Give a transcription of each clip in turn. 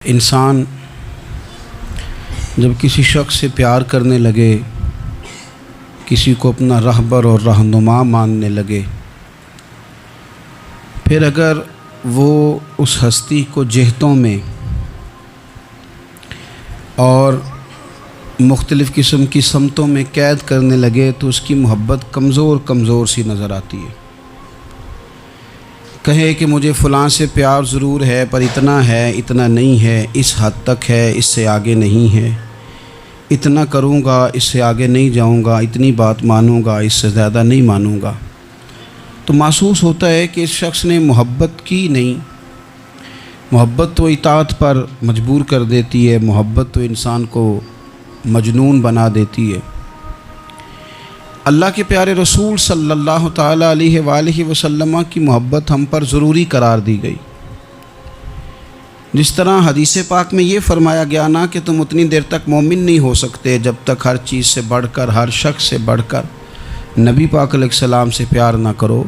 انسان جب کسی شخص سے پیار کرنے لگے، کسی کو اپنا رہبر اور رہنما ماننے لگے، پھر اگر وہ اس ہستی کو جہتوں میں اور مختلف قسم کی سمتوں میں قید کرنے لگے تو اس کی محبت کمزور سی نظر آتی ہے۔ کہے کہ مجھے فلاں سے پیار ضرور ہے، پر اتنا ہے، اتنا نہیں ہے، اس حد تک ہے، اس سے آگے نہیں ہے، اتنا کروں گا، اس سے آگے نہیں جاؤں گا، اتنی بات مانوں گا، اس سے زیادہ نہیں مانوں گا، تو محسوس ہوتا ہے کہ اس شخص نے محبت کی نہیں۔ محبت تو اطاعت پر مجبور کر دیتی ہے، محبت تو انسان کو مجنون بنا دیتی ہے۔ اللہ کے پیارے رسول صلی اللہ تعالیٰ علیہ وآلہ وسلم کی محبت ہم پر ضروری قرار دی گئی۔ جس طرح حدیث پاک میں یہ فرمایا گیا نا کہ تم اتنی دیر تک مومن نہیں ہو سکتے جب تک ہر چیز سے بڑھ کر، ہر شخص سے بڑھ کر نبی پاک علیہ السلام سے پیار نہ کرو،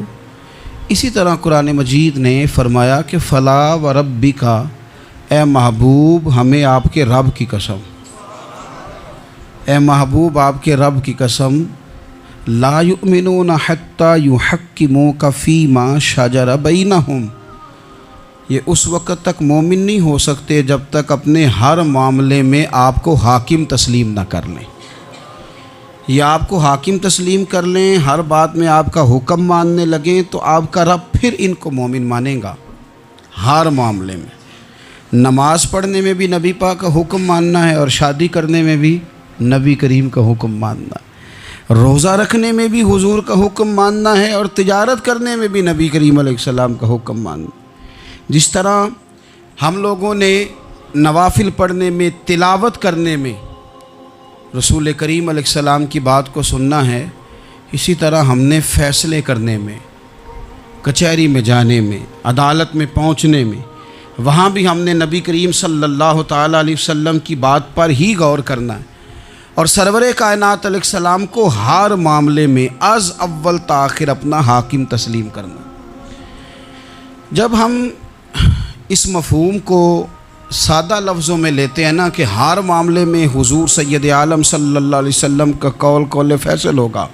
اسی طرح قرآن مجید نے فرمایا کہ فلا و ربک، اے محبوب ہمیں آپ کے رب کی قسم، اے محبوب آپ کے رب کی قسم، لا یؤمنون حتی یحکموک فیما شجر بینہم، یہ اس وقت تک مومن نہیں ہو سکتے جب تک اپنے ہر معاملے میں آپ کو حاکم تسلیم نہ کر لیں۔ یا آپ کو حاکم تسلیم کر لیں، ہر بات میں آپ کا حکم ماننے لگیں تو آپ کا رب پھر ان کو مومن مانیں گا۔ ہر معاملے میں، نماز پڑھنے میں بھی نبی پاک کا حکم ماننا ہے، اور شادی کرنے میں بھی نبی کریم کا حکم ماننا ہے، روزہ رکھنے میں بھی حضور کا حکم ماننا ہے، اور تجارت کرنے میں بھی نبی کریم علیہ السلام کا حکم ماننا ہے۔ جس طرح ہم لوگوں نے نوافل پڑھنے میں، تلاوت کرنے میں رسول کریم علیہ السلام کی بات کو سننا ہے، اسی طرح ہم نے فیصلے کرنے میں، کچہری میں جانے میں، عدالت میں پہنچنے میں، وہاں بھی ہم نے نبی کریم صلی اللہ تعالیٰ علیہ وسلم کی بات پر ہی غور کرنا ہے، اور سرور کائنات علیہ السلام کو ہر معاملے میں از اول تاخیر اپنا حاکم تسلیم کرنا۔ جب ہم اس مفہوم کو سادہ لفظوں میں لیتے ہیں نا کہ ہر معاملے میں حضور سید عالم صلی اللہ علیہ وسلم کا قول فیصل ہوگا،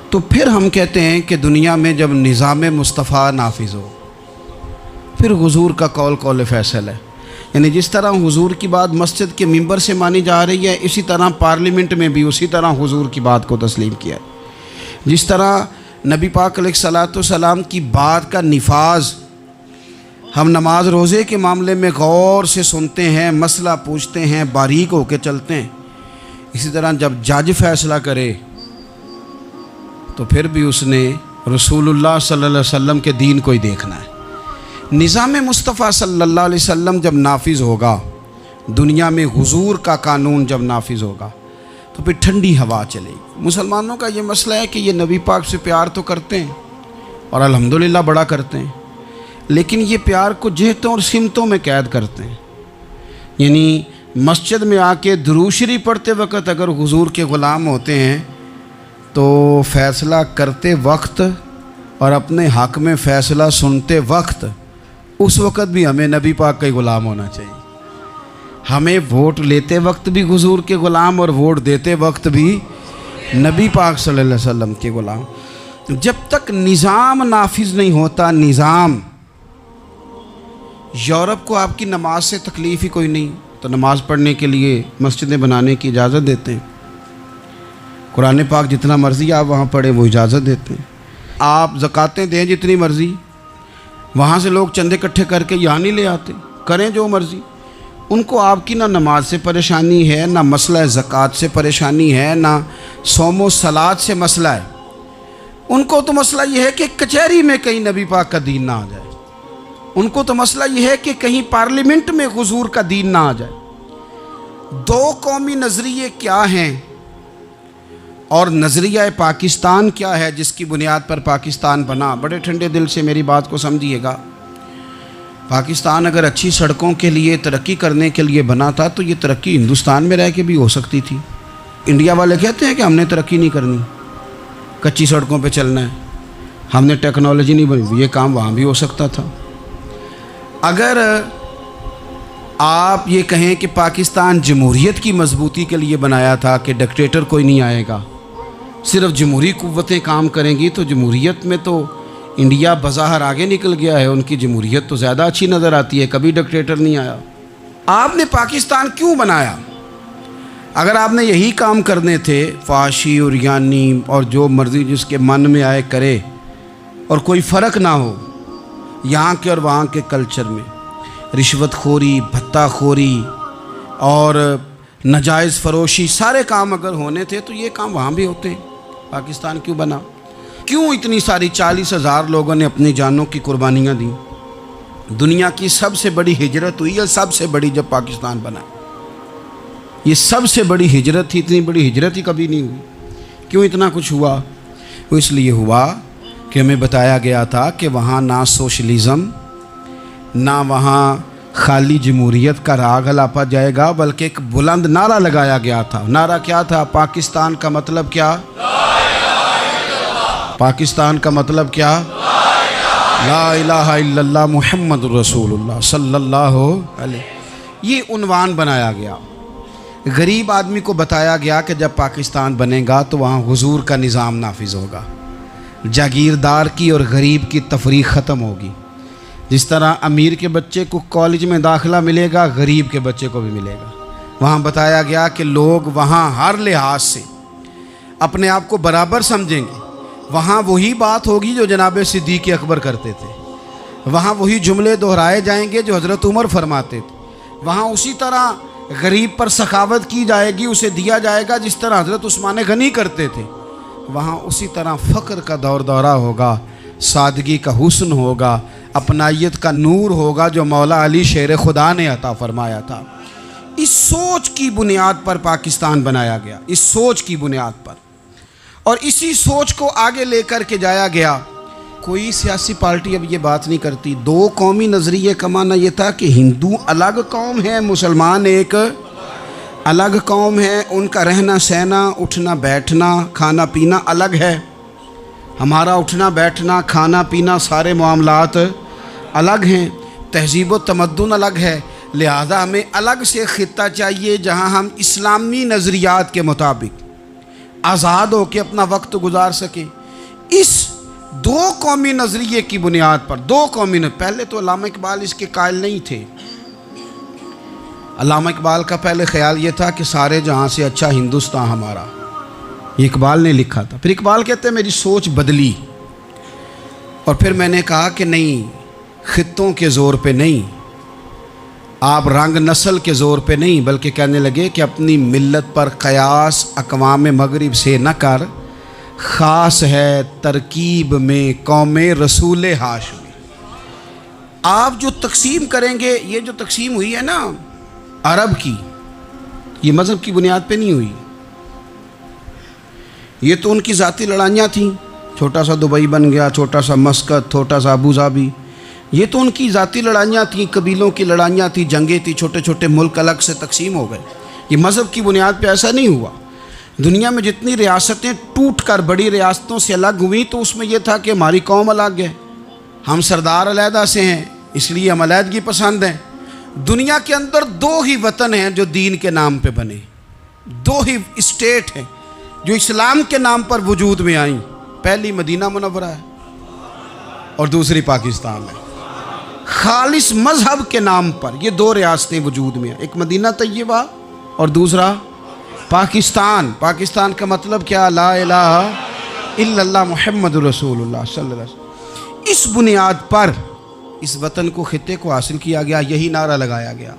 تو پھر ہم کہتے ہیں کہ دنیا میں جب نظام مصطفیٰ نافذ ہو پھر حضور کا قول فیصل ہے۔ یعنی جس طرح حضور کی بات مسجد کے ممبر سے مانی جا رہی ہے، اسی طرح پارلیمنٹ میں بھی اسی طرح حضور کی بات کو تسلیم کیا ہے۔ جس طرح نبی پاک علیہ الصلوۃ والسلام کی بات کا نفاذ ہم نماز روزے کے معاملے میں غور سے سنتے ہیں، مسئلہ پوچھتے ہیں، باریک ہو کے چلتے ہیں، اسی طرح جب جج فیصلہ کرے تو پھر بھی اس نے رسول اللہ صلی اللہ علیہ وسلم کے دین کو ہی دیکھنا ہے۔ نظام مصطفیٰ صلی اللہ علیہ وسلم جب نافذ ہوگا، دنیا میں حضور کا قانون جب نافذ ہوگا تو پھر ٹھنڈی ہوا چلے گی۔ مسلمانوں کا یہ مسئلہ ہے کہ یہ نبی پاک سے پیار تو کرتے ہیں اور الحمدللہ بڑا کرتے ہیں، لیکن یہ پیار کو جہتوں اور سمتوں میں قید کرتے ہیں۔ یعنی مسجد میں آ کے درود شریف پڑھتے وقت اگر حضور کے غلام ہوتے ہیں تو فیصلہ کرتے وقت اور اپنے حق میں فیصلہ سنتے وقت، اس وقت بھی ہمیں نبی پاک کا ہی غلام ہونا چاہیے۔ ہمیں ووٹ لیتے وقت بھی حضور کے غلام، اور ووٹ دیتے وقت بھی نبی پاک صلی اللہ علیہ وسلم کے غلام۔ جب تک نظام نافذ نہیں ہوتا، نظام، یورپ کو آپ کی نماز سے تکلیف ہی کوئی نہیں تو نماز پڑھنے کے لیے مسجدیں بنانے کی اجازت دیتے ہیں، قرآن پاک جتنا مرضی آپ وہاں پڑھیں وہ اجازت دیتے ہیں، آپ زکاتیں دیں جتنی مرضی، وہاں سے لوگ چندے اکٹھے کر کے یہاں نہیں لے آتے، کریں جو مرضی۔ ان کو آپ کی نہ نماز سے پریشانی ہے، نہ مسئلہ زکوٰۃ سے پریشانی ہے، نہ صوم و صلات سے مسئلہ ہے۔ ان کو تو مسئلہ یہ ہے کہ کچہری میں کہیں نبی پاک کا دین نہ آ جائے، ان کو تو مسئلہ یہ ہے کہ کہیں پارلیمنٹ میں حضور کا دین نہ آ جائے۔ دو قومی نظریے کیا ہیں اور نظریہ پاکستان کیا ہے جس کی بنیاد پر پاکستان بنا؟ بڑے ٹھنڈے دل سے میری بات کو سمجھیے گا۔ پاکستان اگر اچھی سڑکوں کے لیے، ترقی کرنے کے لیے بنا تھا تو یہ ترقی ہندوستان میں رہ کے بھی ہو سکتی تھی۔ انڈیا والے کہتے ہیں کہ ہم نے ترقی نہیں کرنی، کچی سڑکوں پہ چلنا ہے، ہم نے ٹیکنالوجی نہیں بنی، یہ کام وہاں بھی ہو سکتا تھا۔ اگر آپ یہ کہیں کہ پاکستان جمہوریت کی مضبوطی کے لیے بنایا تھا کہ ڈکٹیٹر کوئی نہیں آئے گا، صرف جمہوری قوتیں کام کریں گی، تو جمہوریت میں تو انڈیا بظاہر آگے نکل گیا ہے، ان کی جمہوریت تو زیادہ اچھی نظر آتی ہے، کبھی ڈکٹیٹر نہیں آیا۔ آپ نے پاکستان کیوں بنایا؟ اگر آپ نے یہی کام کرنے تھے، فحاشی اور یانی اور جو مرضی جس کے من میں آئے کرے، اور کوئی فرق نہ ہو یہاں کے اور وہاں کے کلچر میں، رشوت خوری، بھتہ خوری اور ناجائز فروشی، سارے کام اگر ہونے تھے تو یہ کام وہاں بھی ہوتے ہیں۔ پاکستان کیوں بنا؟ کیوں اتنی ساری 40,000 لوگوں نے اپنی جانوں کی قربانیاں دیں؟ دنیا کی سب سے بڑی ہجرت ہوئی ہے، سب سے بڑی، جب پاکستان بنا، یہ سب سے بڑی ہجرت تھی، اتنی بڑی ہجرت ہی کبھی نہیں ہوئی۔ کیوں اتنا کچھ ہوا؟ وہ اس لیے ہوا کہ ہمیں بتایا گیا تھا کہ وہاں نہ سوشلزم، نہ وہاں خالی جمہوریت کا راگ الاپا جائے گا، بلکہ ایک بلند نعرہ لگایا گیا تھا۔ نعرہ کیا تھا؟ پاکستان کا مطلب کیا؟ پاکستان کا مطلب کیا؟ لا الہ الا اللہ محمد رسول اللہ صلی اللہ علیہ۔ یہ عنوان بنایا گیا، غریب آدمی کو بتایا گیا کہ جب پاکستان بنے گا تو وہاں حضور کا نظام نافذ ہوگا، جاگیردار کی اور غریب کی تفریق ختم ہوگی۔ جس طرح امیر کے بچے کو کالج میں داخلہ ملے گا، غریب کے بچے کو بھی ملے گا۔ وہاں بتایا گیا کہ لوگ وہاں ہر لحاظ سے اپنے آپ کو برابر سمجھیں گے۔ وہاں وہی بات ہوگی جو جناب صدیق اکبر کرتے تھے، وہاں وہی جملے دہرائے جائیں گے جو حضرت عمر فرماتے تھے، وہاں اسی طرح غریب پر سخاوت کی جائے گی، اسے دیا جائے گا جس طرح حضرت عثمان غنی کرتے تھے، وہاں اسی طرح فقر کا دور دورہ ہوگا، سادگی کا حسن ہوگا، اپنائیت کا نور ہوگا جو مولا علی شیر خدا نے عطا فرمایا تھا۔ اس سوچ کی بنیاد پر پاکستان بنایا گیا، اس سوچ کی بنیاد پر، اور اسی سوچ کو آگے لے کر کے جایا گیا۔ کوئی سیاسی پارٹی اب یہ بات نہیں کرتی۔ دو قومی نظریے کا معنی یہ تھا کہ ہندو الگ قوم ہے، مسلمان ایک الگ قوم ہے، ان کا رہنا سہنا، اٹھنا بیٹھنا، کھانا پینا الگ ہے، ہمارا اٹھنا بیٹھنا، کھانا پینا، سارے معاملات الگ ہیں، تہذیب و تمدن الگ ہے، لہذا ہمیں الگ سے خطہ چاہیے جہاں ہم اسلامی نظریات کے مطابق آزاد ہو کے اپنا وقت گزار سکیں۔ اس دو قومی نظریے کی بنیاد پر، دو قومی پہلے تو علامہ اقبال اس کے قائل نہیں تھے۔ علامہ اقبال کا پہلے خیال یہ تھا کہ سارے جہاں سے اچھا ہندوستان ہمارا، یہ اقبال نے لکھا تھا۔ پھر اقبال کہتے ہیں میری سوچ بدلی، اور پھر میں نے کہا کہ نہیں، خطوں کے زور پہ نہیں، آپ رنگ نسل کے زور پہ نہیں، بلکہ کہنے لگے کہ اپنی ملت پر قیاس اقوام مغرب سے نہ کر، خاص ہے ترکیب میں قوم رسول ہاشمی۔ آپ جو تقسیم کریں گے، یہ جو تقسیم ہوئی ہے نا عرب کی، یہ مذہب کی بنیاد پہ نہیں ہوئی، یہ تو ان کی ذاتی لڑائیاں تھیں، چھوٹا سا دبئی بن گیا، چھوٹا سا مسقط، چھوٹا سا ابوظہبی، یہ تو ان کی ذاتی لڑائیاں تھیں، قبیلوں کی لڑائیاں تھیں، جنگیں تھیں، چھوٹے چھوٹے ملک الگ سے تقسیم ہو گئے۔ یہ مذہب کی بنیاد پہ ایسا نہیں ہوا۔ دنیا میں جتنی ریاستیں ٹوٹ کر بڑی ریاستوں سے الگ ہوئیں تو اس میں یہ تھا کہ ہماری قوم الگ ہے، ہم سردار علیحدہ سے ہیں، اس لیے ہم علیحدگی پسند ہیں۔ دنیا کے اندر دو ہی وطن ہیں جو دین کے نام پہ بنے، دو ہی اسٹیٹ ہیں جو اسلام کے نام پر وجود میں آئیں، پہلی مدینہ منورہ ہے اور دوسری پاکستان ہے۔ خالص مذہب کے نام پر یہ دو ریاستیں وجود میں ہیں، ایک مدینہ طیبہ اور دوسرا پاکستان۔ پاکستان کا مطلب کیا؟ لا الہ الا اللہ محمد رسول اللہ صلی اللہ علیہ وسلم۔ اس بنیاد پر اس وطن کو، خطے کو حاصل کیا گیا، یہی نعرہ لگایا گیا،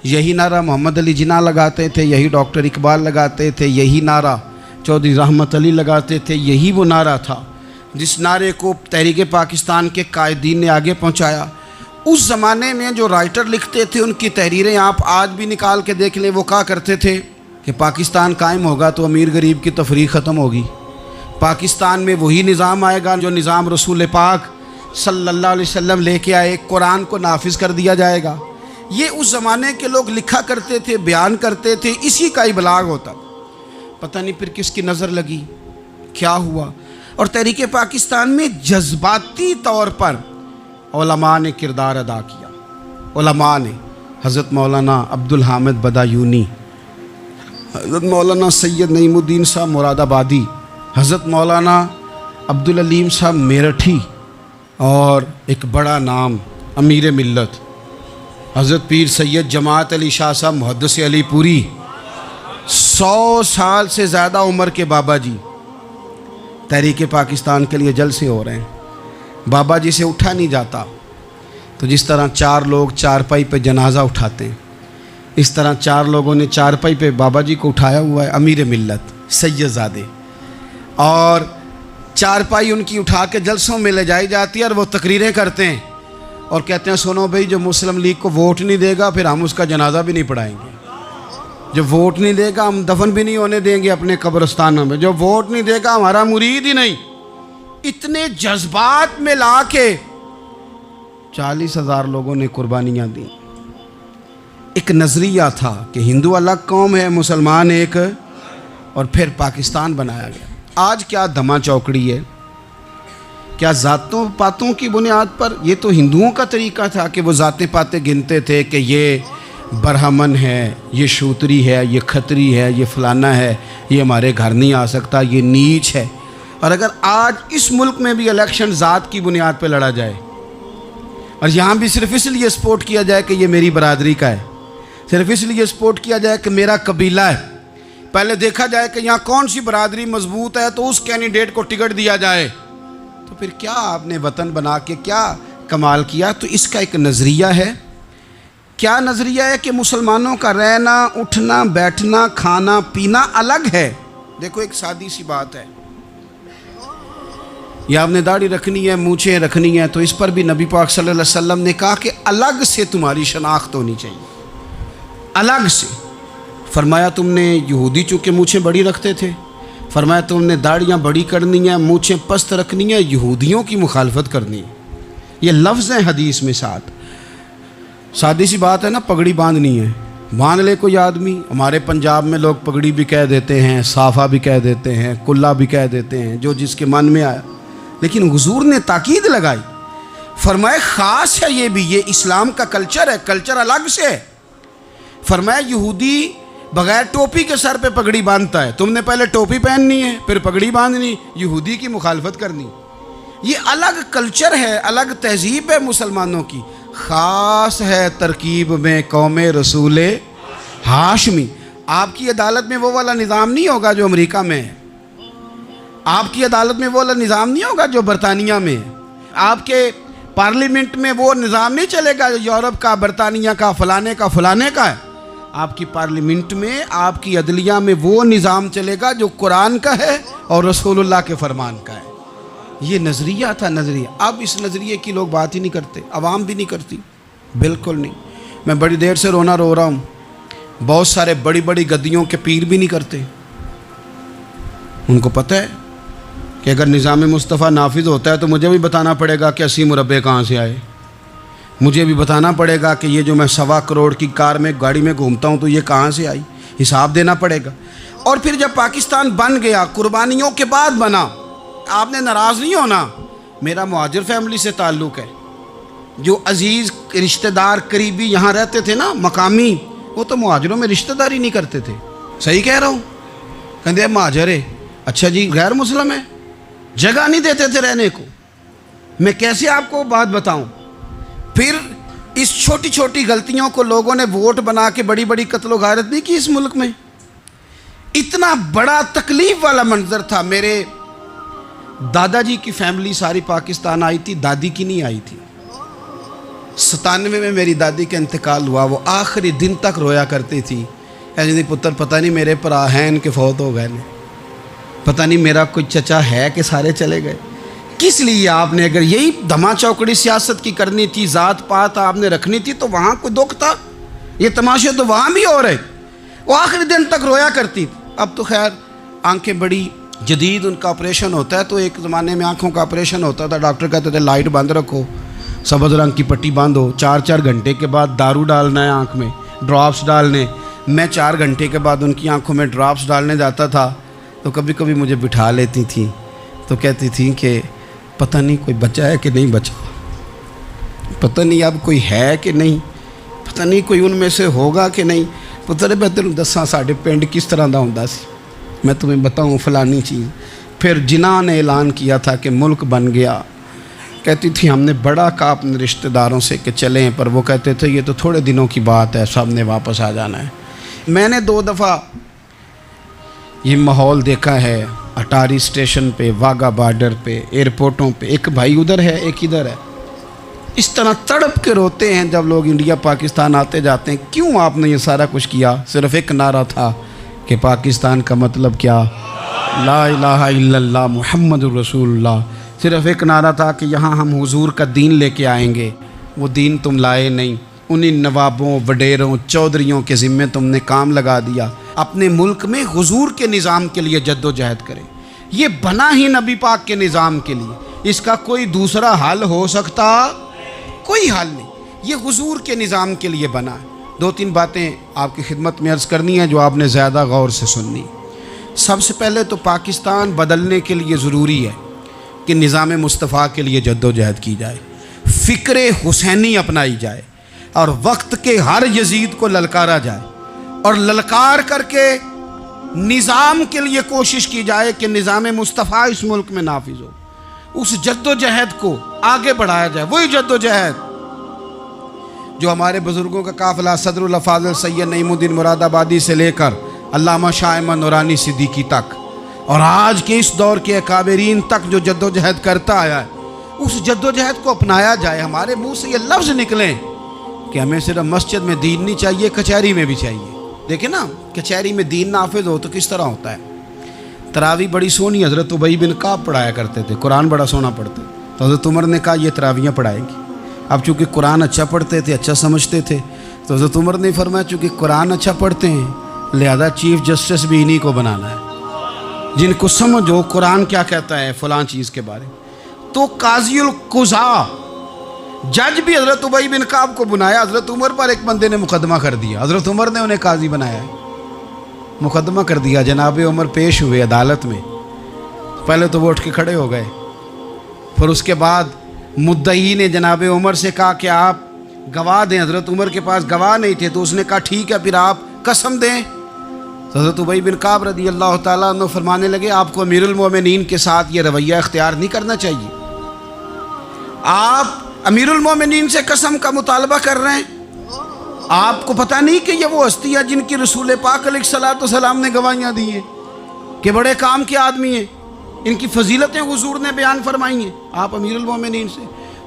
یہی نعرہ محمد علی جناح لگاتے تھے، یہی ڈاکٹر اقبال لگاتے تھے، یہی نعرہ چودھری رحمت علی لگاتے تھے، یہی وہ نعرہ تھا جس نعرے کو تحریک پاکستان کے قائدین نے آگے پہنچایا۔ اس زمانے میں جو رائٹر لکھتے تھے ان کی تحریریں آپ آج بھی نکال کے دیکھ لیں، وہ کہا کرتے تھے کہ پاکستان قائم ہوگا تو امیر غریب کی تفریق ختم ہوگی، پاکستان میں وہی نظام آئے گا جو نظام رسول پاک صلی اللہ علیہ وسلم لے کے آئے، قرآن کو نافذ کر دیا جائے گا۔ یہ اس زمانے کے لوگ لکھا کرتے تھے، بیان کرتے تھے، اسی کا ابلاغ ہوتا۔ پتہ نہیں پھر کس کی نظر لگی، کیا ہوا، اور تحریک پاکستان میں جذباتی طور پر علماء نے کردار ادا کیا، علماء نے حضرت مولانا عبدالحامد بدایونی، حضرت مولانا سید نعیم الدین صاحب مراد آبادی، حضرت مولانا عبدالعلیم صاحب میرٹھی، اور ایک بڑا نام امیر ملت حضرت پیر سید جماعت علی شاہ صاحب محدث علی پوری، 100 سال سے زیادہ عمر کے بابا جی تحریک پاکستان کے لیے جلسے ہو رہے ہیں۔ بابا جی سے اٹھا نہیں جاتا، تو جس طرح 4 لوگ چارپائی پہ جنازہ اٹھاتے ہیں، اس طرح 4 لوگوں نے چارپائی پہ بابا جی کو اٹھایا ہوا ہے، امیر ملت سید زادے، اور چارپائی ان کی اٹھا کے جلسوں میں لے جائی جاتی ہے، اور وہ تقریریں کرتے ہیں اور کہتے ہیں سنو بھائی، جو مسلم لیگ کو ووٹ نہیں دے گا پھر ہم اس کا جنازہ بھی نہیں پڑھائیں گے، جو ووٹ نہیں دے گا ہم دفن بھی نہیں ہونے دیں گے اپنے قبرستانوں میں، جو ووٹ نہیں دے گا ہمارا مرید ہی نہیں۔ اتنے جذبات میں لا کے 40,000 لوگوں نے قربانیاں دیں۔ ایک نظریہ تھا کہ ہندو الگ قوم ہے، مسلمان ایک، اور پھر پاکستان بنایا گیا۔ آج کیا دھما چوکڑی ہے، کیا ذاتوں پاتوں کی بنیاد پر؟ یہ تو ہندوؤں کا طریقہ تھا کہ وہ ذاتیں پاتیں گنتے تھے کہ یہ برہمن ہے، یہ شوتری ہے، یہ کھتری ہے، یہ فلانا ہے، یہ ہمارے گھر نہیں آ سکتا، یہ نیچ ہے۔ اور اگر آج اس ملک میں بھی الیکشن ذات کی بنیاد پہ لڑا جائے، اور یہاں بھی صرف اس لیے سپورٹ کیا جائے کہ یہ میری برادری کا ہے، صرف اس لیے سپورٹ کیا جائے کہ میرا قبیلہ ہے، پہلے دیکھا جائے کہ یہاں کون سی برادری مضبوط ہے تو اس کینڈیڈیٹ کو ٹکٹ دیا جائے، تو پھر کیا آپ نے وطن بنا کے کیا کمال کیا؟ تو اس کا ایک نظریہ ہے۔ کیا نظریہ ہے کہ مسلمانوں کا رہنا، اٹھنا، بیٹھنا، کھانا پینا الگ ہے۔ دیکھو ایک سادی سی بات ہے، یہ آپ نے داڑھی رکھنی ہے، مونچھیں رکھنی ہے، تو اس پر بھی نبی پاک صلی اللہ علیہ وسلم نے کہا کہ الگ سے تمہاری شناخت ہونی چاہیے، الگ سے۔ فرمایا تم نے یہودی چونکہ مونچھیں بڑی رکھتے تھے، فرمایا تم نے داڑیاں بڑی کرنی ہیں، مونچھیں پست رکھنی ہے، یہودیوں کی مخالفت کرنی ہے۔ یہ لفظ ہیں حدیث میں ساتھ۔ سادی سی بات ہے نا، پگڑی باندھنی ہے، باندھ لے کوئی آدمی۔ ہمارے پنجاب میں لوگ پگڑی بھی کہہ دیتے ہیں، صافہ بھی کہہ دیتے ہیں، کلا بھی کہہ دیتے ہیں، جو جس کے من میں آیا، لیکن حضور نے تاکید لگائی، فرمایا خاص ہے یہ بھی، یہ اسلام کا کلچر ہے، کلچر الگ سے ہے۔ فرمایا یہودی بغیر ٹوپی کے سر پہ پگڑی باندھتا ہے، تم نے پہلے ٹوپی پہننی ہے پھر پگڑی باندھنی، یہودی کی مخالفت کرنی۔ یہ الگ کلچر ہے، الگ تہذیب ہے مسلمانوں کی، خاص ہے ترکیب میں قوم رسول ہاشمی۔ آپ کی عدالت میں وہ والا نظام نہیں ہوگا جو امریکہ میں ہے، آپ کی عدالت میں وہ والا نظام نہیں ہوگا جو برطانیہ میں ہے، آپ کے پارلیمنٹ میں وہ نظام نہیں چلے گا جو یورپ کا، برطانیہ کا، فلانے کا فلانے کا ہے۔ آپ کی پارلیمنٹ میں، آپ کی عدلیہ میں وہ نظام چلے گا جو قرآن کا ہے اور رسول اللہ کے فرمان کا ہے۔ یہ نظریہ تھا، نظریہ۔ اب اس نظریے کی لوگ بات ہی نہیں کرتے، عوام بھی نہیں کرتی، بالکل نہیں۔ میں بڑی دیر سے رونا رو رہا ہوں، بہت سارے بڑی بڑی گدیوں کے پیر بھی نہیں کرتے۔ ان کو پتہ ہے کہ اگر نظام مصطفیٰ نافذ ہوتا ہے تو مجھے بھی بتانا پڑے گا کہ 80 مربع کہاں سے آئے، مجھے بھی بتانا پڑے گا کہ یہ جو میں 1.25 کروڑ کی کار میں گاڑی میں گھومتا ہوں تو یہ کہاں سے آئی، حساب دینا پڑے گا۔ اور پھر جب پاکستان بن گیا، قربانیوں کے بعد بنا، آپ نے ناراض نہیں ہونا، میرا مہاجر فیملی سے تعلق ہے، جو عزیز رشتہ دار قریبی یہاں رہتے تھے نا، مقامی، وہ تو مہاجروں میں رشتہ داری نہیں کرتے تھے۔ صحیح کہہ رہا ہوں؟ کہتے ہیں مہاجر ہے، اچھا جی غیر مسلم ہے، جگہ نہیں دیتے تھے رہنے کو۔ میں کیسے آپ کو بات بتاؤں؟ پھر اس چھوٹی چھوٹی غلطیوں کو لوگوں نے ووٹ بنا کے بڑی بڑی قتل و غارت نہیں کی اس ملک میں۔ اتنا بڑا تکلیف والا منظر تھا۔ میرے دادا جی کی فیملی ساری پاکستان آئی تھی، دادی کی نہیں آئی تھی۔ 97 میں میری دادی کا انتقال ہوا، وہ آخری دن تک رویا کرتی تھی، ایسے پتر پتہ نہیں میرے پرا ہیں ان کے فوت ہو گئے، پتہ نہیں میرا کوئی چچا ہے کہ سارے چلے گئے۔ کس لیے آپ نے، اگر یہی دھما چوکڑی سیاست کی کرنی تھی، ذات پات آپ نے رکھنی تھی، تو وہاں کوئی دکھ تھا؟ یہ تماشے تو وہاں بھی ہو رہے۔ وہ آخری دن تک رویا کرتی تھی۔ اب تو خیر آنکھیں بڑی جدید ان کا آپریشن ہوتا ہے، تو ایک زمانے میں آنکھوں کا آپریشن ہوتا تھا، ڈاکٹر کہتے تھے لائٹ بند رکھو، سبز رنگ کی پٹی باندھو، 4 گھنٹے کے بعد دارو ڈالنا ہے آنکھ میں، ڈراپس ڈالنے۔ میں 4 گھنٹے کے بعد ان کی آنکھوں میں ڈراپس ڈالنے جاتا تھا، تو کبھی کبھی مجھے بٹھا لیتی تھیں، تو کہتی تھیں کہ پتہ نہیں کوئی بچا ہے کہ نہیں بچا، پتہ نہیں اب کوئی ہے کہ نہیں۔ پتہ نہیں کوئی ان میں سے ہوگا کہ نہیں. پتر میں تینوں دساں ساڈے پنڈ کس طرح دا ہوندا سی. میں تمہیں بتاؤں فلانی چیز. پھر جناح نے اعلان کیا تھا کہ ملک بن گیا. کہتی تھی ہم نے بڑا کہا اپنے رشتہ داروں سے کہ چلیں، پر وہ کہتے تھے یہ تو تھوڑے دنوں کی بات ہے، سب نے واپس آ جانا ہے. میں نے 2 دفعہ یہ ماحول دیکھا ہے اٹاری اسٹیشن پہ، واگا بارڈر پہ، ایئرپورٹوں پہ. ایک بھائی ادھر ہے، ایک ادھر ہے. اس طرح تڑپ کے روتے ہیں جب لوگ انڈیا پاکستان آتے جاتے ہیں. کیوں آپ نے یہ سارا کچھ کیا؟ صرف ایک نعرہ تھا کہ پاکستان کا مطلب کیا؟ لا الہ الا اللہ محمد الرسول اللہ. صرف ایک نعرہ تھا کہ یہاں ہم حضور کا دین لے کے آئیں گے. وہ دین تم لائے نہیں. انہی نوابوں، وڈیروں، چودھریوں کے ذمے تم نے کام لگا دیا. اپنے ملک میں حضور کے نظام کے لیے جد و جہد کریں. یہ بنا ہی نبی پاک کے نظام کے لیے. اس کا کوئی دوسرا حل ہو سکتا؟ کوئی حل نہیں. یہ حضور کے نظام کے لیے بنا ہے. 2-3 باتیں آپ کی خدمت میں عرض کرنی ہے جو آپ نے زیادہ غور سے سننی. سب سے پہلے تو پاکستان بدلنے کے لیے ضروری ہے کہ نظام مصطفیٰ کے لیے جد و جہد کی جائے، فکر حسینی اپنائی جائے، اور وقت کے ہر یزید کو للکارا جائے، اور للکار کر کے نظام کے لیے کوشش کی جائے کہ نظام مصطفیٰ اس ملک میں نافذ ہو. اس جد و جہد کو آگے بڑھایا جائے. وہی جد و جہد جو ہمارے بزرگوں کا قافلہ صدر الافاضل سید نعیم الدین مراد آبادی سے لے کر علامہ شاہ احمد نورانی صدیقی تک اور آج کے اس دور کے اکابرین تک جو جد و جہد کرتا آیا ہے، اس جد و جہد کو اپنایا جائے. ہمارے منہ سے یہ لفظ نکلیں کہ ہمیں صرف مسجد میں دین نہیں چاہیے، کچہری میں بھی چاہیے. دیکھیں نا، کچہری میں دین نافذ ہو تو کس طرح ہوتا ہے. تراویح بڑی سونی حضرت ابی بن کعب پڑھایا کرتے تھے، قرآن بڑا سونا پڑھتے. تو حضرت عمر نے کہا یہ تراویحیں پڑھائیں گی. اب چونکہ قرآن اچھا پڑھتے تھے، اچھا سمجھتے تھے، تو حضرت عمر نے فرمایا چونکہ قرآن اچھا پڑھتے ہیں لہذا چیف جسٹس بھی انہی کو بنانا ہے، جن کو سمجھ ہو قرآن کیا کہتا ہے فلاں چیز کے بارے. تو قاضی القضاء جج بھی حضرت ابی بن کعب کو بنایا. حضرت عمر پر ایک بندے نے مقدمہ کر دیا، حضرت عمر نے انہیں قاضی بنایا ہے. مقدمہ کر دیا. جناب عمر پیش ہوئے عدالت میں. پہلے تو وہ اٹھ کے کھڑے ہو گئے. پھر اس کے بعد مدعی نے جناب عمر سے کہا کہ آپ گواہ دیں. حضرت عمر کے پاس گواہ نہیں تھے تو اس نے کہا ٹھیک ہے پھر آپ قسم دیں. تو حضرت ابی بن کعب رضی اللہ تعالیٰ عنہ فرمانے لگے آپ کو امیر المومنین کے ساتھ یہ رویہ اختیار نہیں کرنا چاہیے. آپ امیر المومنین سے قسم کا مطالبہ کر رہے ہیں. آپ کو پتہ نہیں کہ یہ وہ ہستی ہے جن کی رسول پاک علیہ الصلوۃ والسلام نے گواہیاں دی ہیں کہ بڑے کام کے آدمی ہیں، ان کی فضیلتیں حضور نے بیان فرمائی ہیں. آپ امیر المومنین سے.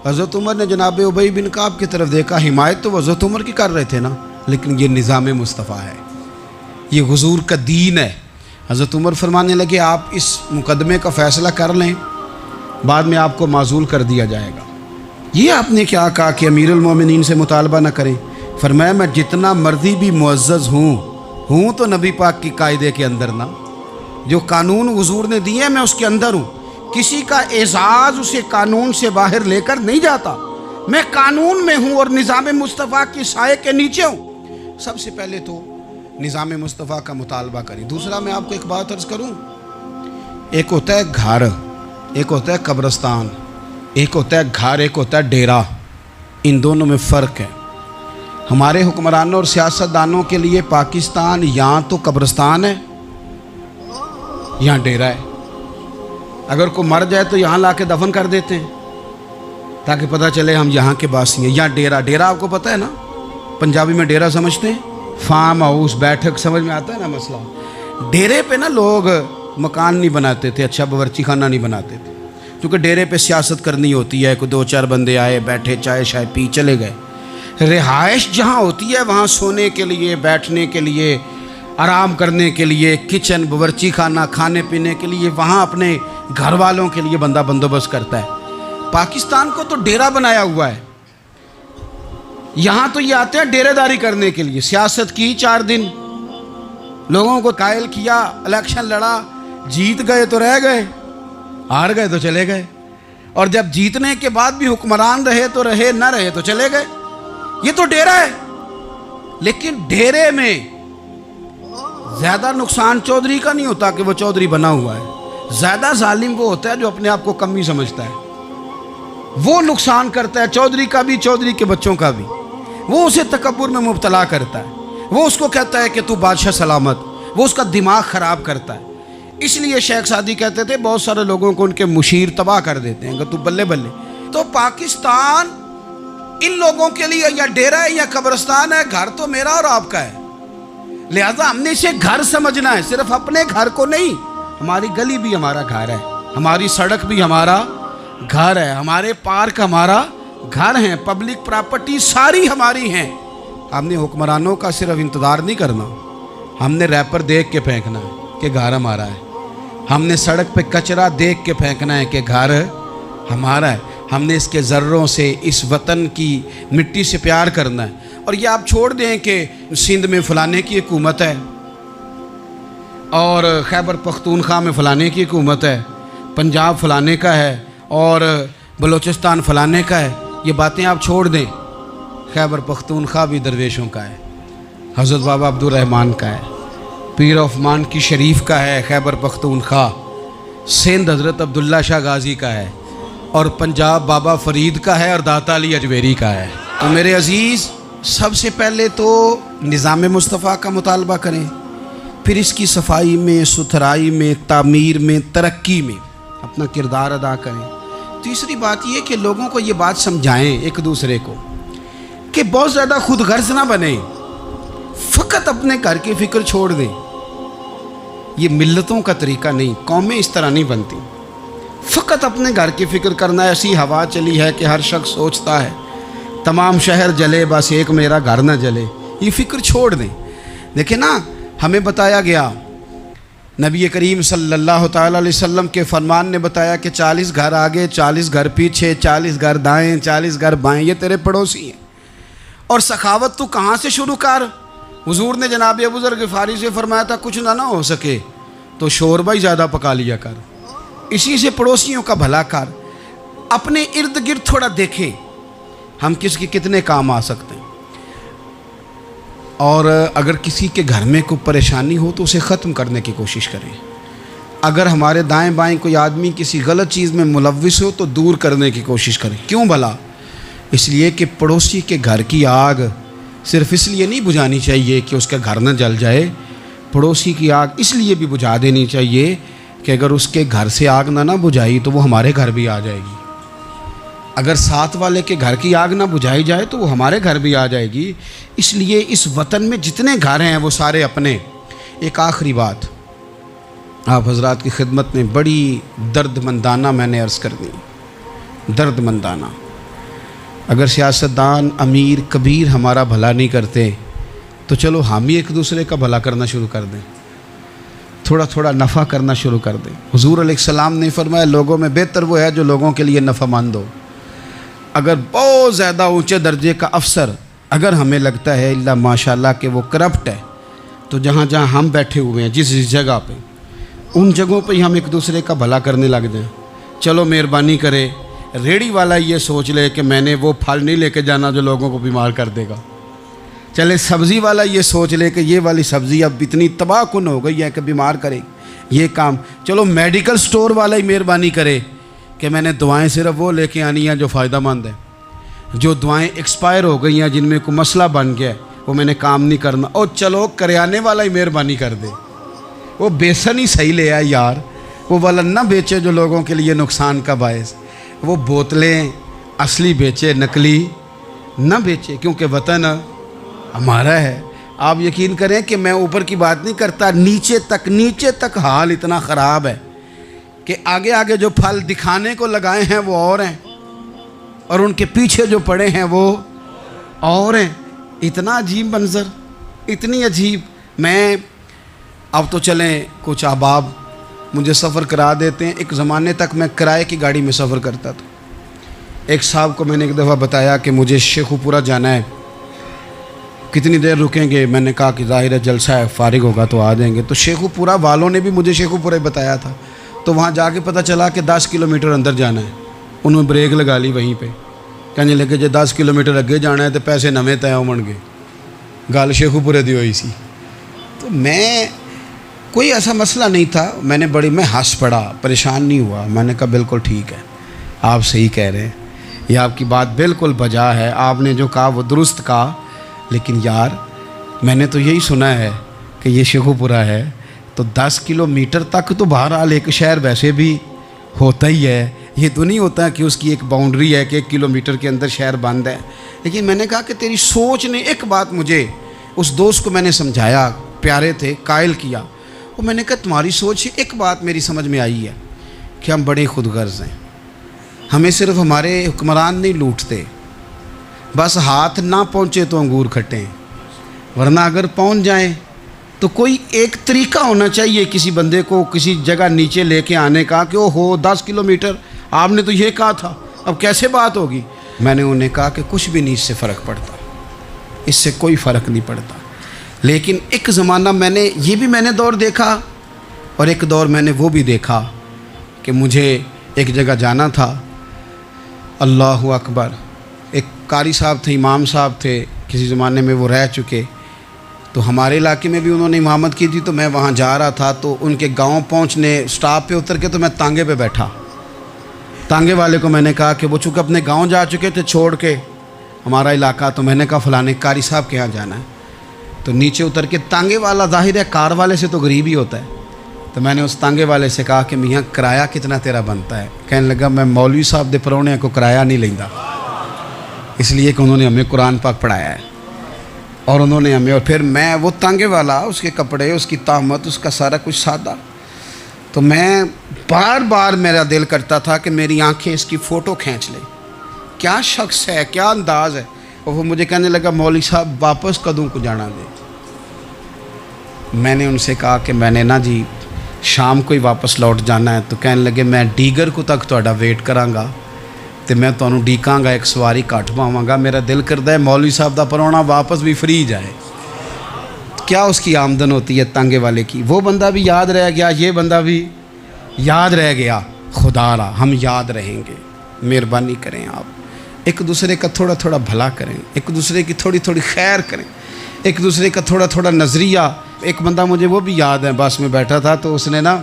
حضرت عمر نے جناب ابی بن کعب کی طرف دیکھا. حمایت تو حضرت عمر کی کر رہے تھے نا، لیکن یہ نظام مصطفیٰ ہے، یہ حضور کا دین ہے. حضرت عمر فرمانے لگے آپ اس مقدمے کا فیصلہ کر لیں، بعد میں آپ کو معزول کر دیا جائے گا. یہ آپ نے کیا کہا کہ امیر المومنین سے مطالبہ نہ کریں؟ فرمایا میں جتنا مرضی بھی معزز ہوں تو نبی پاک کی قاعدے کے اندر نہ. جو قانون حضور نے دیے میں اس کے اندر ہوں. کسی کا اعزاز اسے قانون سے باہر لے کر نہیں جاتا. میں قانون میں ہوں اور نظام مصطفیٰ کی سائے کے نیچے ہوں. سب سے پہلے تو نظام مصطفیٰ کا مطالبہ کریں. دوسرا میں آپ کو ایک بات عرض کروں. ایک ہوتا ہے گھر، ایک ہوتا ہے قبرستان. ایک ہوتا ہے گھر، ایک ہوتا ہے ڈیرا. ان دونوں میں فرق ہے. ہمارے حکمرانوں اور سیاستدانوں کے لیے پاکستان یہاں تو قبرستان ہے، یہاں ڈیرا ہے. اگر کوئی مر جائے تو یہاں لا کے دفن کر دیتے ہیں تاکہ پتہ چلے ہم یہاں کے باسی ہیں. یہاں ڈیرا آپ کو پتہ ہے نا، پنجابی میں ڈیرا سمجھتے ہیں، فارم ہاؤس، بیٹھک، سمجھ میں آتا ہے نا مسئلہ. ڈیرے پہ نا لوگ مکان نہیں بناتے تھے، اچھا باورچی خانہ نہیں بناتے تھے، کیونکہ ڈیرے پہ سیاست کرنی ہوتی ہے. کوئی 2-4 بندے آئے، بیٹھے، چائے شائے پی، چلے گئے. رہائش جہاں ہوتی ہے وہاں سونے کے لیے، بیٹھنے کے لیے، آرام کرنے کے لیے، کچن، باورچی خانہ، کھانے پینے کے لیے، وہاں اپنے گھر والوں کے لیے بندہ بندوبست کرتا ہے. پاکستان کو تو ڈیرا بنایا ہوا ہے. یہاں تو یہ آتے ہیں ڈیرے داری کرنے کے لیے. سیاست کی 4 دن، لوگوں کو قائل کیا، الیکشن لڑا، جیت گئے تو رہ گئے، ہار گئے تو چلے گئے، اور جب جیتنے کے بعد بھی حکمران رہے تو رہے، نہ رہے تو چلے گئے. یہ تو ڈیرا ہے. لیکن ڈیرے میں زیادہ نقصان چودھری کا نہیں ہوتا کہ وہ چودھری بنا ہوا ہے. زیادہ ظالم وہ ہوتا ہے جو اپنے آپ کو کمی سمجھتا ہے، وہ نقصان کرتا ہے، چودھری کا بھی، چودھری کے بچوں کا بھی. وہ اسے تکبر میں مبتلا کرتا ہے، وہ اس کو کہتا ہے کہ تو بادشاہ سلامت، وہ اس کا دماغ خراب کرتا ہے۔ اس لیے شیخ سعدی کہتے تھے بہت سارے لوگوں کو ان کے مشیر تباہ کر دیتے ہیں کہ تو بلے بلے۔ تو پاکستان ان لوگوں کے لیے یا ڈیرہ ہے یا قبرستان ہے، گھر تو میرا اور آپ کا ہے، لہذا ہم نے اسے گھر سمجھنا ہے، صرف اپنے گھر کو نہیں۔ ہماری گلی بھی ہمارا گھر ہے، ہماری سڑک بھی ہمارا گھر ہے، ہمارے پارک ہمارا گھر ہیں، پبلک پراپرٹی ساری ہماری ہیں۔ ہم نے حکمرانوں کا صرف انتظار نہیں کرنا، ہم نے ریپر دیکھ کے پھینکنا ہے کہ گھر ہمارا ہے، ہم نے سڑک پہ کچرا دیکھ کے پھینکنا ہے کہ گھر ہمارا ہے، ہم نے اس کے ذروں سے اس وطن کی مٹی سے پیار کرنا ہے۔ اور یہ آپ چھوڑ دیں کہ سندھ میں فلانے کی حکومت ہے اور خیبر پختونخوا میں فلانے کی حکومت ہے، پنجاب فلانے کا ہے اور بلوچستان فلانے کا ہے، یہ باتیں آپ چھوڑ دیں۔ خیبر پختونخوا بھی درویشوں کا ہے، حضرت بابا عبدالرحمن کا ہے، پیر عثمان کی شریف کا ہے خیبر پختونخوا، سندھ حضرت عبداللہ شاہ غازی کا ہے، اور پنجاب بابا فرید کا ہے اور داتا علی اجمیری کا ہے۔ تو میرے عزیز، سب سے پہلے تو نظام مصطفیٰ کا مطالبہ کریں، پھر اس کی صفائی میں، ستھرائی میں، تعمیر میں، ترقی میں اپنا کردار ادا کریں۔ تیسری بات یہ کہ لوگوں کو یہ بات سمجھائیں ایک دوسرے کو کہ بہت زیادہ خود غرض نہ بنیں، فقط اپنے گھر کی فکر چھوڑ دیں۔ یہ ملتوں کا طریقہ نہیں، قومیں اس طرح نہیں بنتی۔ فقط اپنے گھر کی فکر کرنا، ایسی ہوا چلی ہے کہ ہر شخص سوچتا ہے تمام شہر جلے بس ایک میرا گھر نہ جلے۔ یہ فکر چھوڑ دیں۔ دیکھیں نا، ہمیں بتایا گیا، نبی کریم صلی اللہ تعالیٰ علیہ وسلم کے فرمان نے بتایا کہ 40 گھر آگے، 40 گھر پیچھے، 40 گھر دائیں، 40 گھر بائیں، یہ تیرے پڑوسی ہیں۔ اور سخاوت تو کہاں سے شروع کر؟ حضور نے جناب ابو ذر غفاری سے فرمایا تھا کچھ نہ ہو سکے تو شوربہ ہی زیادہ پکا لیا کر، اسی سے پڑوسیوں کا بھلا کر۔ اپنے ارد گرد تھوڑا دیکھیں ہم کس کے کتنے کام آ سکتے ہیں، اور اگر کسی کے گھر میں کوئی پریشانی ہو تو اسے ختم کرنے کی کوشش کریں۔ اگر ہمارے دائیں بائیں کوئی آدمی کسی غلط چیز میں ملوث ہو تو دور کرنے کی کوشش کریں۔ کیوں بھلا؟ اس لیے کہ پڑوسی کے گھر کی آگ صرف اس لیے نہیں بجھانی چاہیے کہ اس کا گھر نہ جل جائے، پڑوسی کی آگ اس لیے بھی بجھا دینی چاہیے کہ اگر اس کے گھر سے آگ نہ بجھائی تو وہ ہمارے گھر بھی آ جائے گی، اگر ساتھ والے کے گھر کی آگ نہ بجھائی جائے تو وہ ہمارے گھر بھی آ جائے گی۔ اس لیے اس وطن میں جتنے گھر ہیں وہ سارے اپنے۔ ایک آخری بات آپ حضرات کی خدمت میں بڑی درد مندانہ میں نے عرض کر دی، درد مندانہ۔ اگر سیاستدان امیر کبیر ہمارا بھلا نہیں کرتے تو چلو ہم ہی ایک دوسرے کا بھلا کرنا شروع کر دیں، تھوڑا تھوڑا نفع کرنا شروع کر دیں۔ حضور علیہ السلام نے فرمایا لوگوں میں بہتر وہ ہے جو لوگوں کے لیے نفع مند ہو۔ اگر بہت زیادہ اونچے درجے کا افسر اگر ہمیں لگتا ہے اللہ ماشاءاللہ کہ وہ کرپٹ ہے، تو جہاں جہاں ہم بیٹھے ہوئے ہیں جس جگہ پہ، ان جگہوں پہ ہی ہم ایک دوسرے کا بھلا کرنے لگ جائیں۔ چلو مہربانی کرے ریڑھی والا یہ سوچ لے کہ میں نے وہ پھل نہیں لے کے جانا جو لوگوں کو بیمار کر دے گا، چلے سبزی والا یہ سوچ لے کہ یہ والی سبزی اب اتنی تباہ کن ہو گئی ہے کہ بیمار کرے یہ کام، چلو میڈیکل سٹور والا ہی مہربانی کرے کہ میں نے دعائیں صرف وہ لے کے آنی ہیں جو فائدہ مند ہیں، جو دعائیں ایکسپائر ہو گئی ہیں جن میں کوئی مسئلہ بن گیا ہے وہ میں نے کام نہیں کرنا۔ اور چلو کریانے والا ہی مہربانی کر دے، وہ بیسن ہی صحیح لے آئے یار، وہ والا نہ بیچے جو لوگوں کے لیے نقصان کا باعث، وہ بوتلیں اصلی بیچے نقلی نہ بیچے، کیونکہ وطن ہمارا ہے۔ آپ یقین کریں کہ میں اوپر کی بات نہیں کرتا، نیچے تک حال اتنا خراب ہے کہ آگے آگے جو پھل دکھانے کو لگائے ہیں وہ اور ہیں، اور ان کے پیچھے جو پڑے ہیں وہ اور ہیں۔ اتنا عجیب منظر، اتنی عجیب۔ میں اب تو چلیں کچھ احباب مجھے سفر کرا دیتے ہیں، ایک زمانے تک میں کرائے کی گاڑی میں سفر کرتا تھا۔ ایک صاحب کو میں نے ایک دفعہ بتایا کہ مجھے شیخو پورہ جانا ہے، کتنی دیر رکیں گے؟ میں نے کہا کہ ظاہر ہے جلسہ ہے، فارغ ہوگا تو آ جائیں گے۔ تو شیخو پورہ والوں نے بھی مجھے شیخو پورہ بتایا تھا، تو وہاں جا کے پتہ چلا کہ 10 کلومیٹر اندر جانا ہے۔ انہوں نے بریک لگا لی وہیں پہ، کہنے لگے جی 10 کلومیٹر اگے جانا ہے تو پیسے نویں طے ہون گے، گل شیخو پورے دی ہوئی سی۔ تو میں کوئی ایسا مسئلہ نہیں تھا، میں ہنس پڑا، پریشان نہیں ہوا۔ میں نے کہا بالکل ٹھیک ہے، آپ صحیح کہہ رہے ہیں، یہ آپ کی بات بالکل بجا ہے، آپ نے جو کہا وہ درست کہا، لیکن یار میں نے تو یہی سنا ہے کہ یہ شیخو پورہ ہے، تو 10 کلومیٹر تک تو بہرحال ایک شہر ویسے بھی ہوتا ہی ہے، یہ تو نہیں ہوتا کہ اس کی ایک باؤنڈری ہے کہ 1 کلومیٹر کے اندر شہر بند ہے۔ لیکن میں نے کہا کہ تیری سوچ نے ایک بات مجھے، اس دوست کو میں نے سمجھایا، پیارے تھے، قائل کیا، وہ میں نے کہا تمہاری سوچ سے ایک بات میری سمجھ میں آئی ہے کہ ہم بڑے خود غرض ہیں، ہمیں صرف ہمارے حکمران نہیں لوٹتے، بس ہاتھ نہ پہنچے تو انگور کھٹیں، ورنہ اگر پہنچ جائیں تو کوئی ایک طریقہ ہونا چاہیے کسی بندے کو کسی جگہ نیچے لے کے آنے کا کہ وہ ہو 10 کلومیٹر، آپ نے تو یہ کہا تھا، اب کیسے بات ہوگی؟ میں نے انہیں کہا کہ کچھ بھی نہیں اس سے فرق پڑتا، اس سے کوئی فرق نہیں پڑتا، لیکن ایک زمانہ میں نے دور دیکھا، اور ایک دور میں نے وہ بھی دیکھا کہ مجھے ایک جگہ جانا تھا، اللہ اکبر، ایک قاری صاحب تھے، امام صاحب تھے، کسی زمانے میں وہ رہ چکے، تو ہمارے علاقے میں بھی انہوں نے امامت کی تھی، تو میں وہاں جا رہا تھا، تو ان کے گاؤں پہنچنے سٹاپ پہ اتر کے تو میں تانگے پہ بیٹھا، تانگے والے کو میں نے کہا کہ وہ چونکہ اپنے گاؤں جا چکے تھے چھوڑ کے ہمارا علاقہ، تو میں نے کہا فلانے قاری صاحب کے یہاں جانا ہے، تو نیچے اتر کے تانگے والا ظاہر ہے کار والے سے تو غریب ہی ہوتا ہے، تو میں نے اس تانگے والے سے کہا کہ میاں کرایہ کتنا تیرا بنتا ہے؟ کہنے لگا میں مولوی صاحب دے پرونے کو کرایہ نہیں لیندا، اس لیے کہ انہوں نے ہمیں قرآن پاک پڑھایا ہے، اور انہوں نے ہمیں، اور پھر میں وہ تانگے والا، اس کے کپڑے، اس کی طامت، اس کا سارا کچھ سادہ، تو میں بار بار میرا دل کرتا تھا کہ میری آنکھیں اس کی فوٹو کھینچ لیں، کیا شخص ہے، کیا انداز ہے، اور وہ مجھے کہنے لگا مولوی صاحب واپس کدوں کو جانا دے؟ میں نے ان سے کہا کہ میں نے نا جی شام کو ہی واپس لوٹ جانا ہے، تو کہنے لگے میں ڈیگر کو تک تہاڈا ویٹ کراں گا، تو میں تمہیں ڈیکاں گا، ایک سواری کٹ پاواں گا، میرا دل کردا ہے مولوی صاحب دا پرونا واپس بھی فری جائے۔ کیا اس کی آمدن ہوتی ہے تانگے والے کی؟ وہ بندہ بھی یاد رہ گیا، یہ بندہ بھی یاد رہ گیا، خدا را ہم یاد رہیں گے، مہربانی کریں آپ، ایک دوسرے کا تھوڑا تھوڑا بھلا کریں، ایک دوسرے کی تھوڑی تھوڑی خیر کریں، ایک دوسرے کا تھوڑا تھوڑا نظریہ۔ ایک بندہ مجھے وہ بھی یاد ہے، بس میں بیٹھا تھا تو اس نے نا،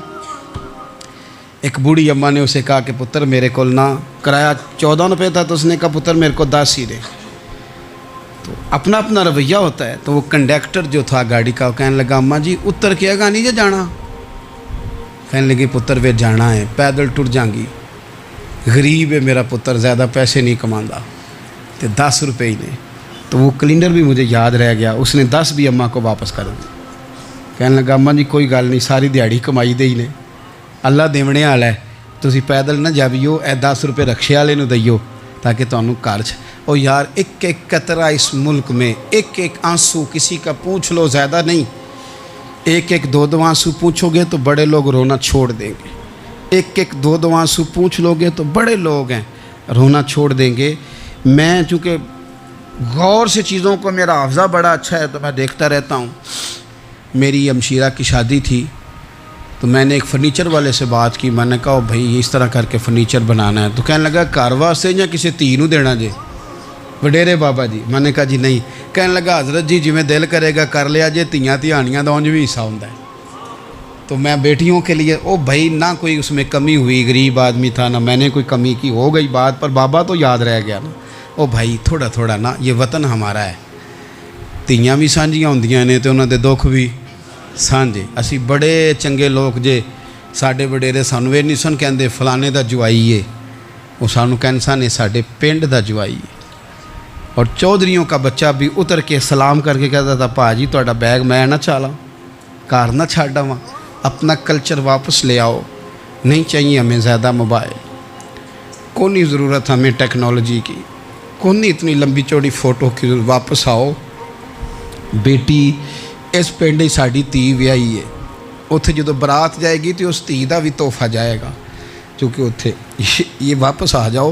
ایک بوڑھی اماں نے اسے کہا کہ پتر میرے کو نا کرایہ 14 روپے تھا، تو اس نے کہا پتر میرے کو 10 ہی دے، تو اپنا اپنا رویہ ہوتا ہے، تو وہ کنڈکٹر جو تھا گاڑی کا، وہ کہنے لگا اماں جی اتر کے گا نہیں جے جانا؟ کہنے لگی پتر وے جانا ہے، پیدل ٹر جائیں گی، غریب ہے میرا پتر، زیادہ پیسے نہیں کماندا، تو 10 روپے ہی نے۔ تو وہ کلینڈر بھی مجھے یاد رہ گیا، اس نے 10 بھی اماں کو واپس کر دی، کہنے لگا اماں جی کوئی گل نہیں، ساری دیہڑی کمائی دے ہی نے، اللہ دیونے والا ہے، تسی پیدل نہ جاویو، اے 10 روپے رکشے والے نو دئیو تاکہ تانوں گھر چ۔ او یار ایک ایک قطرہ اس ملک میں، ایک ایک آنسو کسی کا پوچھ لو، زیادہ نہیں، ایک ایک 2 آنسو پوچھو گے تو بڑے لوگ رونا چھوڑ دیں گے، ایک ایک 2 آنسو پوچھ لو گے تو بڑے لوگ ہیں رونا چھوڑ دیں گے۔ میں چونکہ غور سے چیزوں کو، میرا حافظہ بڑا اچھا ہے تو میں دیکھتا رہتا ہوں، میری ہمشیرہ کی شادی تھی تو میں نے ایک فرنیچر والے سے بات کی، میں نے کہا بھائی اس طرح کر کے فرنیچر بنانا ہے، تو کہنے لگا گھر واسطے یا کسی تھی نو دینا جی؟ وڈیرے بابا جی۔ میں نے کہا جی نہیں، کہنے لگا حضرت جی جی میں دل کرے گا کر لیا جی، تیاں تیانیاں دا اونج بھی حصہ ہوندا ہے، تو میں بیٹیوں کے لیے، او بھائی نہ کوئی اس میں کمی ہوئی، غریب آدمی تھا نہ میں نے کوئی کمی کی، ہو گئی بات، پر بابا تو یاد رہ گیا نا، او بھائی تھوڑا تھوڑا نا، یہ وطن ہمارا ہے، تیاں بھی سانجیاں ہوندیاں نے تے انہاں دے دکھ بھی سانجے، اسی بڑے چنگے لوگ جے، ساڈے وڈیرے سانوں یہ نہیں سن کہندے فلانے دا جوائی ہے، وہ سانوں کہن سن ساڈے پنڈ دا جوائی ہے۔ اور چودھریوں کا بچہ بھی اتر کے سلام کر کے کہتا تھا پاجی تہاڈا بیگ میں نہ چالاں، گھر نہ چھڈ آواں، اپنا کلچر واپس لے آؤ، نہیں چاہیے ہمیں زیادہ موبائل، کون نہیں ضرورت ہمیں ٹیکنالوجی کی، کون نہیں اتنی لمبی چوڑی فوٹو کی، واپس آؤ۔ بیٹی اس پنڈ ساڈی تھی ویائی ہے، اتھے جدو برات جائے گی تو اس تھی دا بھی تحفہ جائے گا، کیونکہ اتھے یہ واپس آ جاؤ،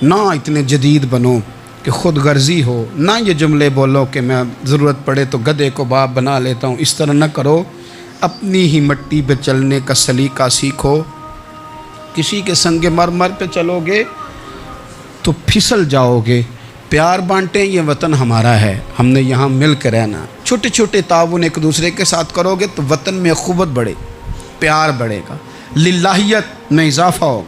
نہ اتنے جدید بنو کہ خود غرضی ہو، نہ یہ جملے بولو کہ میں ضرورت پڑے تو گدھے کو باپ بنا لیتا ہوں، اس طرح نہ کرو، اپنی ہی مٹی پہ چلنے کا سلیقہ سیکھو۔ کسی کے سنگ مرمر پہ چلو گے تو پھسل جاؤ گے۔ پیار بانٹیں، یہ وطن ہمارا ہے، ہم نے یہاں مل کے رہنا، چھوٹے چھوٹے تعاون ایک دوسرے کے ساتھ کرو گے تو وطن میں اخوت بڑھے، پیار بڑھے گا، للہیت میں اضافہ ہوگا۔